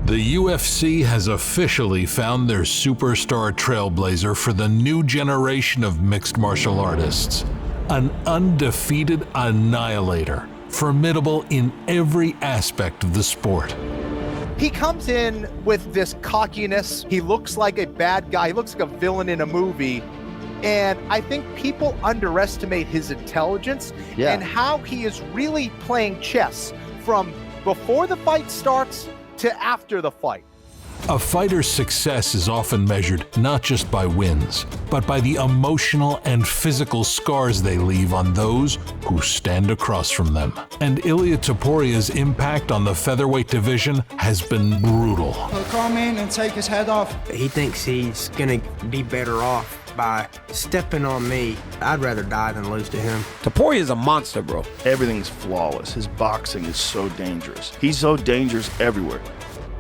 The UFC has officially found their superstar trailblazer for the new generation of mixed martial artists. An undefeated annihilator, formidable in every aspect of the sport. He comes in with this cockiness. He looks like a bad guy. He looks like a villain in a movie. And I think people underestimate his intelligence and how he is really playing chess from before the fight starts to after the fight. A fighter's success is often measured not just by wins, but by the emotional and physical scars they leave on those who stand across from them. And Ilia Topuria's impact on the featherweight division has been brutal. He'll come in and take his head off. He thinks he's gonna be better off by stepping on me. I'd rather die than lose to him. Topuria is a monster, bro. Everything's flawless. His boxing is so dangerous. He's so dangerous everywhere.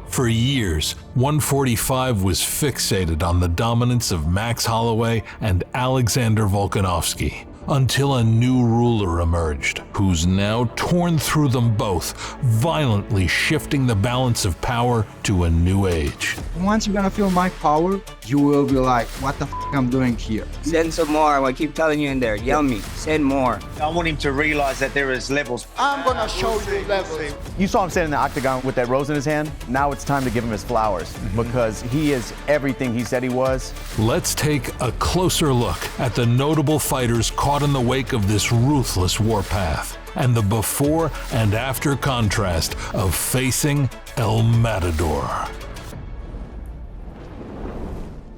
For years, 145 was fixated on the dominance of Max Holloway and Alexander Volkanovski, until a new ruler emerged, who's now torn through them both, violently shifting the balance of power to a new age. Once you're gonna feel my power, you will be like, what the f I'm doing here? Send some more. I keep telling you in there, yell me, send more. I want him to realize that there is levels. I'm gonna show you levels. You saw him standing in the octagon with that rose in his hand. Now it's time to give him his flowers because he is everything he said he was. Let's take a closer look at the notable fighters caught in the wake of this ruthless warpath, and the before and after contrast of facing El Matador.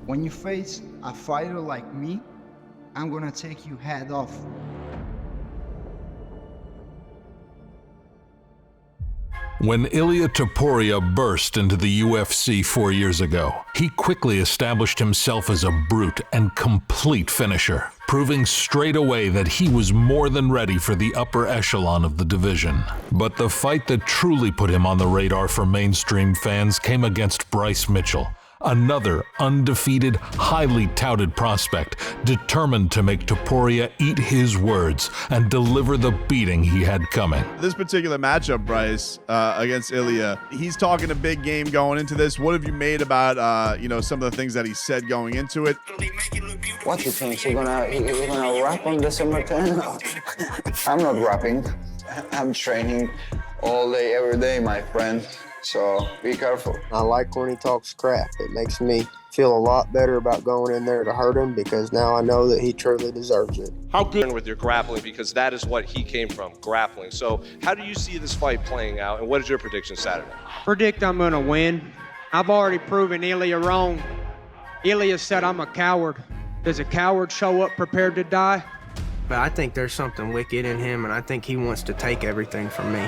When you face a fighter like me, I'm gonna take you head off. When Ilia Topuria burst into the UFC 4 years ago, he quickly established himself as a brute and complete finisher, proving straight away that he was more than ready for the upper echelon of the division. But the fight that truly put him on the radar for mainstream fans came against Bryce Mitchell, another undefeated, highly touted prospect, determined to make Topuria eat his words and deliver the beating he had coming. This particular matchup, Bryce, against Ilia, he's talking a big game going into this. What have you made about, some of the things that he said going into it? What you think? You're gonna rap on December 10th? I'm not rapping. I'm training all day, every day, my friend. So be careful. I like when he talks crap. It makes me feel a lot better about going in there to hurt him because now I know that he truly deserves it. How good with your grappling, because that is what he came from, grappling. So how do you see this fight playing out, and what is your prediction Saturday? Predict I'm gonna win. I've already proven Ilia wrong. Ilia said I'm a coward. Does a coward show up prepared to die? But I think there's something wicked in him, and I think he wants to take everything from me.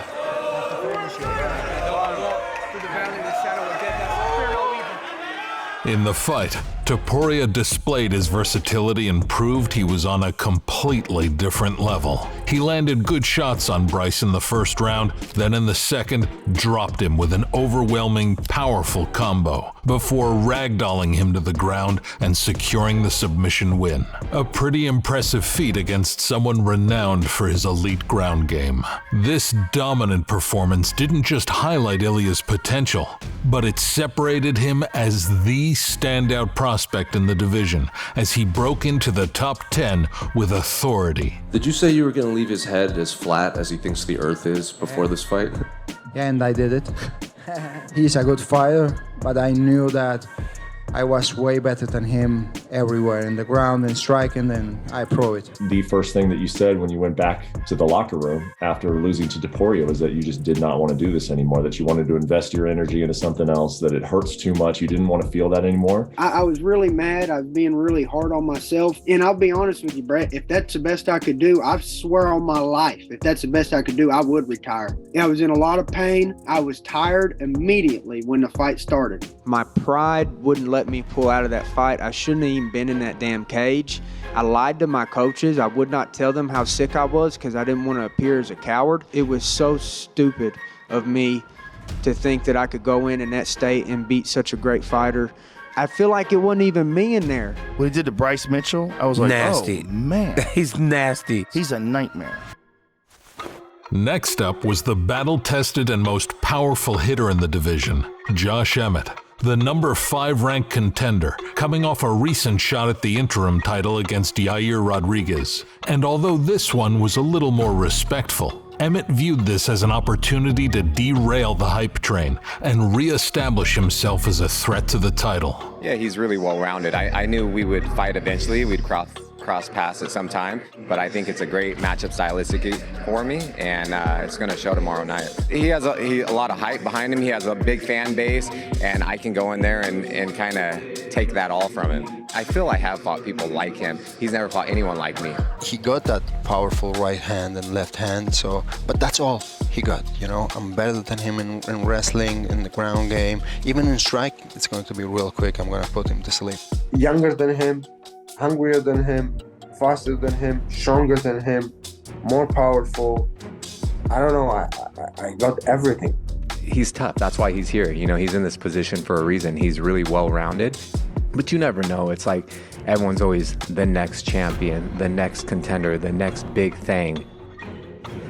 In the fight, Topuria displayed his versatility and proved he was on a completely different level. He landed good shots on Bryce in the first round, then in the second, dropped him with an overwhelming, powerful combo, before ragdolling him to the ground and securing the submission win. A pretty impressive feat against someone renowned for his elite ground game. This dominant performance didn't just highlight Ilia's potential, but it separated him as the standout prospect in the division as he broke into the top 10 with authority. Did you say you were going to leave his head as flat as he thinks the earth is before this fight? Yeah, and I did it. He's a good fighter, but I knew that I was way better than him everywhere, in the ground and striking, and I proved it. The first thing that you said when you went back to the locker room after losing to Topuria was that you just did not want to do this anymore, that you wanted to invest your energy into something else, that it hurts too much. You didn't want to feel that anymore. I was really mad. I was being really hard on myself. And I'll be honest with you, Brett, if that's the best I could do, I swear on my life, if that's the best I could do, I would retire. I was in a lot of pain. I was tired immediately when the fight started. My pride wouldn't let me pull out of that fight. I shouldn't have even been in that damn cage. I lied to my coaches. I would not tell them how sick I was because I didn't want to appear as a coward. It was so stupid of me to think that I could go in that state and beat such a great fighter. I feel like it wasn't even me in there. When he did to Bryce Mitchell, I was like, nasty. Oh, man. He's nasty. He's a nightmare. Next up was the battle-tested and most powerful hitter in the division, Josh Emmett, the number 5 ranked contender, coming off a recent shot at the interim title against Yair Rodriguez. And although this one was a little more respectful, Emmett viewed this as an opportunity to derail the hype train and re-establish himself as a threat to the title. Yeah, he's really well-rounded. I knew we would fight eventually. We'd cross paths at some time, but I think it's a great matchup stylistically for me, and it's going to show tomorrow night. He has a lot of hype behind him. He has a big fan base, and I can go in there and kind of take that all from him. I feel I have fought people like him. He's never fought anyone like me. He got that powerful right hand and left hand, but that's all he got. You know, I'm better than him in wrestling, in the ground game, even in strike. It's going to be real quick. I'm going to put him to sleep. Younger than him, hungrier than him, faster than him, stronger than him, more powerful. I don't know, I got everything. He's tough. That's why he's here. You know, he's in this position for a reason. He's really well-rounded. But you never know. It's like everyone's always the next champion, the next contender, the next big thing.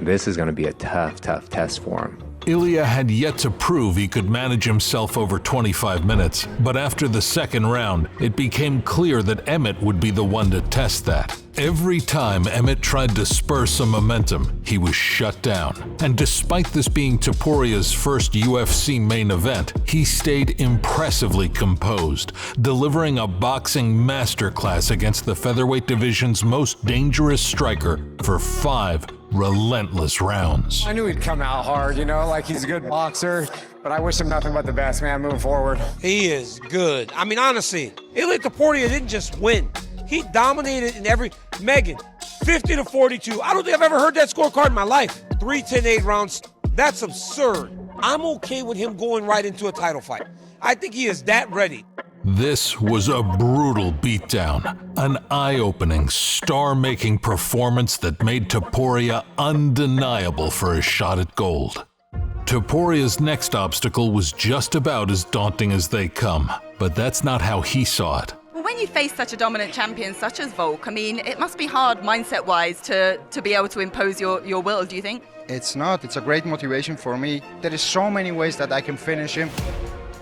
This is going to be a tough test for him. Ilia had yet to prove he could manage himself over 25 minutes, but after the second round, it became clear that Emmett would be the one to test that. Every time Emmett tried to spur some momentum, he was shut down. And despite this being Topuria's first UFC main event, he stayed impressively composed, delivering a boxing masterclass against the featherweight division's most dangerous striker for 5 relentless rounds. I knew he'd come out hard, you know, like he's a good boxer, but I wish him nothing but the best, man, moving forward. He is good. I mean, honestly, Ilia Topuria didn't just win. He dominated in every... Megan, 50-42. I don't think I've ever heard that scorecard in my life. 3-10-8 rounds. That's absurd. I'm okay with him going right into a title fight. I think he is that ready. This was a brutal beatdown, an eye-opening, star-making performance that made Topuria undeniable for a shot at gold. Topuria's next obstacle was just about as daunting as they come, but that's not how he saw it. Well, when you face such a dominant champion such as Volk, I mean, it must be hard mindset-wise to be able to impose your will, do you think? It's not. It's a great motivation for me. There is so many ways that I can finish him.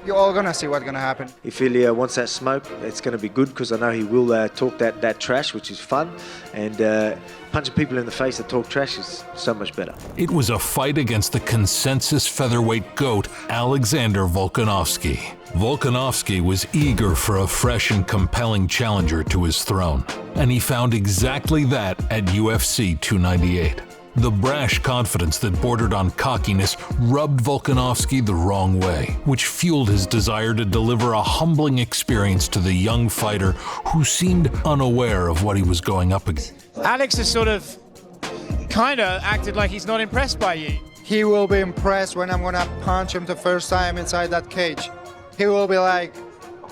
You're all gonna see what's gonna happen. If Ilia wants that smoke, it's gonna be good because I know he will talk that trash, which is fun, and punching people in the face that talk trash is so much better. It was a fight against the consensus featherweight GOAT, Alexander Volkanovski. Volkanovski was eager for a fresh and compelling challenger to his throne, and he found exactly that at UFC 298. The brash confidence that bordered on cockiness rubbed Volkanovski the wrong way, which fueled his desire to deliver a humbling experience to the young fighter who seemed unaware of what he was going up against. Alex has sort of kind of acted like he's not impressed by you. He will be impressed when I'm gonna punch him the first time inside that cage. He will be like,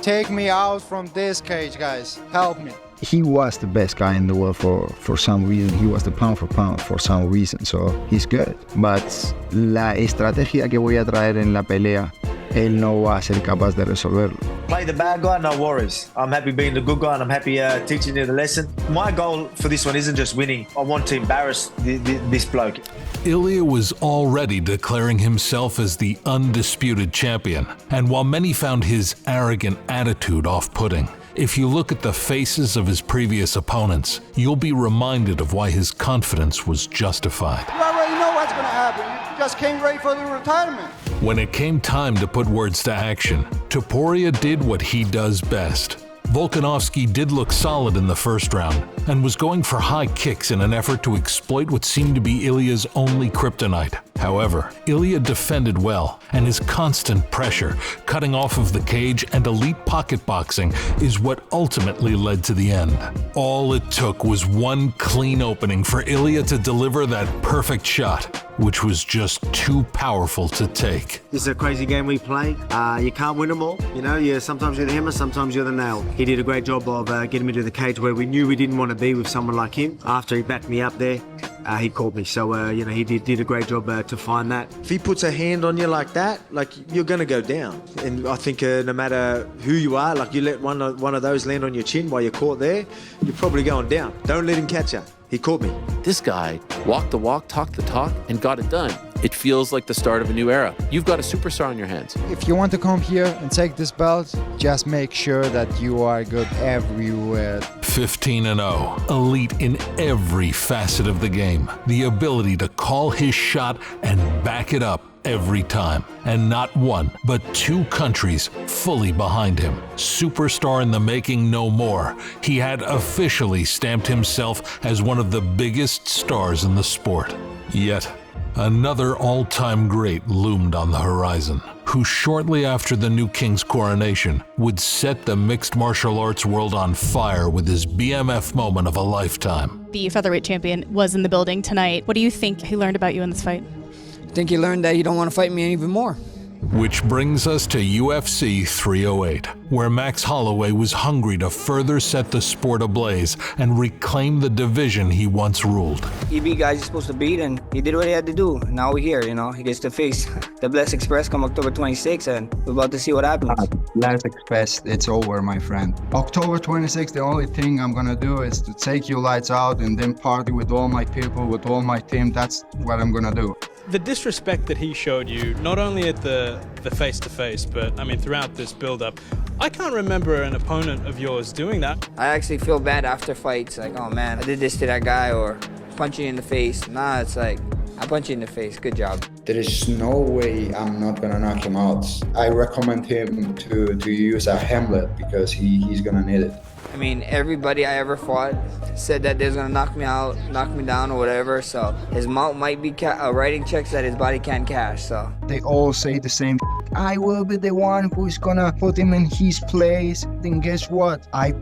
take me out from this cage, guys, help me. He was the best guy in the world for some reason. He was the pound for pound for some reason, so he's good. But la estrategia que voy a traer en la pelea, él no va a ser capaz de resolverlo. Play the bad guy, no worries. I'm happy being the good guy and I'm happy teaching you the lesson. My goal for this one isn't just winning. I want to embarrass this bloke. Ilia was already declaring himself as the undisputed champion, and while many found his arrogant attitude off-putting, if you look at the faces of his previous opponents, you'll be reminded of why his confidence was justified. You already know what's gonna happen. You just came ready for the retirement. When it came time to put words to action, Topuria did what he does best. Volkanovski did look solid in the first round and was going for high kicks in an effort to exploit what seemed to be Ilia's only kryptonite. However, Ilia defended well, and his constant pressure, cutting off of the cage, and elite pocket boxing is what ultimately led to the end. All it took was one clean opening for Ilia to deliver that perfect shot, which was just too powerful to take. This is a crazy game we play. You can't win them all. You know, sometimes you're the hammer, sometimes you're the nail. He did a great job of getting me to the cage where we knew we didn't want to be with someone like him. After he backed me up there, he called me. So, he did a great job to find that. If he puts a hand on you like that, you're going to go down. And I think no matter who you are, you let one of those land on your chin while you're caught there, you're probably going down. Don't let him catch you. he caught me. This guy walked the walk, talked the talk, and got it done. It feels like the start of a new era. You've got a superstar on your hands. If you want to come here and take this belt, just make sure that you are good everywhere. 15-0, elite in every facet of the game. The ability to call his shot and back it up every time. And not one, but 2 countries fully behind him. Superstar in the making no more. He had officially stamped himself as one of the biggest stars in the sport. Yet, another all-time great loomed on the horizon, who shortly after the new king's coronation would set the mixed martial arts world on fire with his BMF moment of a lifetime. The featherweight champion was in the building tonight. What do you think he learned about you in this fight? I think he learned that he don't want to fight me even more. Which brings us to UFC 308, where Max Holloway was hungry to further set the sport ablaze and reclaim the division he once ruled. He beat guys he's supposed to beat, and he did what he had to do. Now we're here, you know. He gets to face the Blessed Express come October 26th, and we're about to see what happens. Blessed Express, it's over, my friend. October 26th, the only thing I'm gonna do is to take you lights out and then party with all my people, with all my team. That's what I'm gonna do. The disrespect that he showed you, not only at the face-to-face, but I mean throughout this build-up, I can't remember an opponent of yours doing that. I actually feel bad after fights, like, oh man, I did this to that guy, or punch you in the face. Nah, it's like, I punch you in the face, good job. There is no way I'm not gonna knock him out. I recommend him to use a Hamlet because he's gonna need it. I mean, everybody I ever fought said that they're gonna knock me out, knock me down or whatever, so his mouth might be writing checks that his body can't cash, so. They all say the same. I will be the one who's gonna put him in his place. Then guess what? I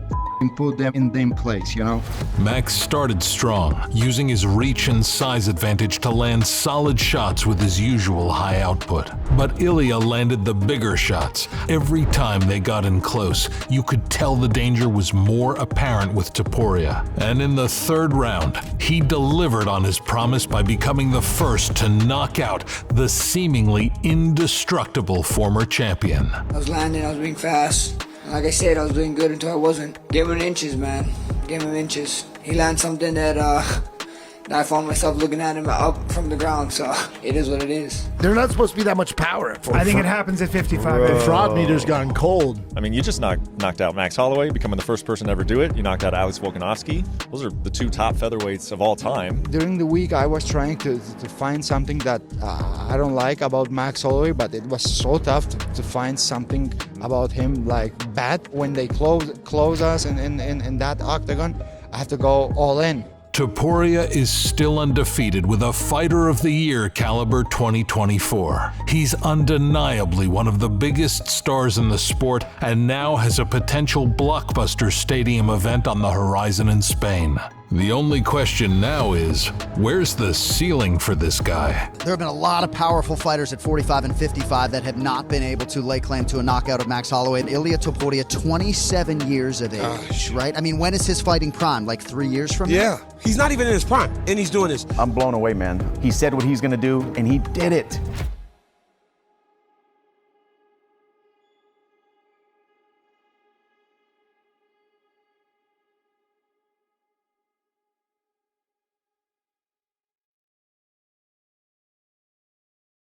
put them in their place, you know? Max started strong, using his reach and size advantage to land solid shots with his usual high output. But Ilia landed the bigger shots. Every time they got in close, you could tell the danger was more apparent with Topuria. And in the 3rd round, he delivered on his promise by becoming the first to knock out the seemingly indestructible former champion. I was landing, I was being fast. Like I said, I was doing good until I wasn't. Gave him inches, man. Gave him inches. He landed something that I found myself looking at him up from the ground, so it is what it is. They're not supposed to be that much power at 45. I think it happens at 55. The fraud meter's gone cold. I mean, you just knocked out Max Holloway, becoming the first person to ever do it. You knocked out Alex Volkanovski. Those are the 2 top featherweights of all time. During the week, I was trying to find something that I don't like about Max Holloway, but it was so tough to find something about him like bad. When they close us in that octagon, I have to go all in. Topuria is still undefeated with a Fighter of the Year caliber 2024. He's undeniably one of the biggest stars in the sport and now has a potential blockbuster stadium event on the horizon in Spain. The only question now is, where's the ceiling for this guy? There have been a lot of powerful fighters at 45 and 55 that have not been able to lay claim to a knockout of Max Holloway. And Ilia Topuria, 27 years of age, right? I mean, when is his fighting prime? Like 3 years from now? Yeah, he's not even in his prime, and he's doing this. I'm blown away, man. He said what he's gonna do, and he did it.